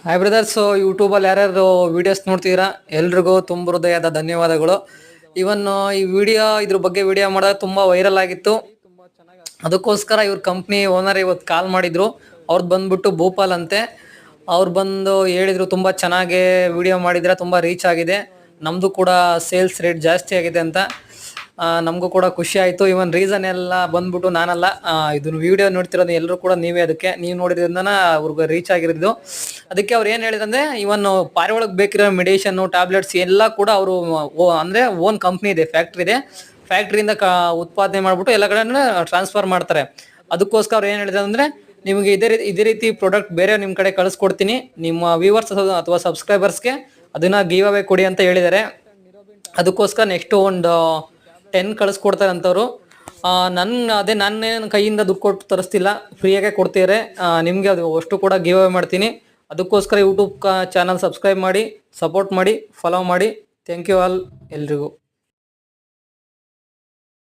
Hi brothers, ಯೂಟ್ಯೂಬಲ್ಲಿ ಯಾರ್ಯಾರು videos ನೋಡ್ತೀರಾ ಎಲ್ರಿಗೂ ತುಂಬ ಹೃದಯದ ಧನ್ಯವಾದಗಳು. ಇವನ್ ಈ ವಿಡಿಯೋ ಇದ್ರ ಬಗ್ಗೆ ವಿಡಿಯೋ ಮಾಡೋದು ತುಂಬ ವೈರಲ್ ಆಗಿತ್ತು. ಅದಕ್ಕೋಸ್ಕರ ಇವ್ರ ಕಂಪ್ನಿ ಓನರ್ ಇವತ್ತು ಕಾಲ್ ಮಾಡಿದ್ರು. ಅವ್ರದ್ದು ಬಂದ್ಬಿಟ್ಟು ಭೂಪಾಲ್ ಅಂತೆ. ಅವ್ರು ಬಂದು ಹೇಳಿದ್ರು ತುಂಬ ಚೆನ್ನಾಗಿ ವಿಡಿಯೋ ಮಾಡಿದ್ರೆ ತುಂಬ ರೀಚ್ ಆಗಿದೆ, ನಮ್ಮದು ಕೂಡ ಸೇಲ್ಸ್ ರೇಟ್ ಜಾಸ್ತಿ ಆಗಿದೆ ಅಂತ. ನಮಗೂ ಕೂಡ ಖುಷಿ ಆಯಿತು. ಇವನ್ ರೀಸನ್ ಎಲ್ಲ ಬಂದ್ಬಿಟ್ಟು ನಾನಲ್ಲ, ಇದನ್ನ ವಿಡಿಯೋ ನೋಡ್ತಿರೋದು ಎಲ್ಲರೂ ಕೂಡ ನೀವೇ. ಅದಕ್ಕೆ ನೀವು ನೋಡಿದ್ರಿಂದ ಅವ್ರಿಗೆ ರೀಚ್ ಆಗಿರೋದು. ಅದಕ್ಕೆ ಅವ್ರು ಏನು ಹೇಳಿದಂದ್ರೆ, ಇವನ್ ಪಾರಿವಾಳಕ್ಕೆ ಬೇಕಿರೋ ಮೆಡಿಷನ್ನು ಟ್ಯಾಬ್ಲೆಟ್ಸ್ ಎಲ್ಲ ಕೂಡ ಅವರು ಅಂದರೆ ಓನ್ ಕಂಪ್ನಿ ಇದೆ, ಫ್ಯಾಕ್ಟ್ರಿ ಇದೆ. ಫ್ಯಾಕ್ಟ್ರಿಯಿಂದ ಉತ್ಪಾದನೆ ಮಾಡಿಬಿಟ್ಟು ಎಲ್ಲ ಕಡೆ ಟ್ರಾನ್ಸ್ಫರ್ ಮಾಡ್ತಾರೆ. ಅದಕ್ಕೋಸ್ಕರ ಅವ್ರು ಏನು ಹೇಳಿದ್ರು ಅಂದರೆ, ನಿಮಗೆ ಇದೇ ರೀತಿ ಪ್ರಾಡಕ್ಟ್ ಬೇರೆ ನಿಮ್ಮ ಕಡೆ ಕಳಿಸ್ಕೊಡ್ತೀನಿ, ನಿಮ್ಮ ವ್ಯೂವರ್ಸ್ ಅಥವಾ ಸಬ್ಸ್ಕ್ರೈಬರ್ಸ್ಗೆ ಅದನ್ನ ಗಿವ್ ಅವೇ ಕೊಡಿ ಅಂತ ಹೇಳಿದ್ದಾರೆ. ಅದಕ್ಕೋಸ್ಕರ ನೆಕ್ಸ್ಟ್ ಒಂದು 10 ಕಳಿಸ್ಕೊಡ್ತಾರೆ ಅಂತವ್ರು. ನಾನೇನು ಕೈಯಿಂದ ದುಡ್ಡು ಕೊಟ್ಟು ತರಿಸ್ತಿಲ್ಲ, ಫ್ರೀಯಾಗೆ ಕೊಡ್ತೀರಾ. ನಿಮಗೆ ಅದು ಅಷ್ಟು ಕೂಡ ಗಿವ್ ಅವೇ ಮಾಡ್ತೀನಿ. ಅದಕ್ಕೋಸ್ಕರ ಯೂಟ್ಯೂಬ್ ಚಾನಲ್ ಸಬ್ಸ್ಕ್ರೈಬ್ ಮಾಡಿ, ಸಪೋರ್ಟ್ ಮಾಡಿ, ಫಾಲೋ ಮಾಡಿ. ಥ್ಯಾಂಕ್ ಯು ಆಲ್ ಎಲ್ರಿಗೂ.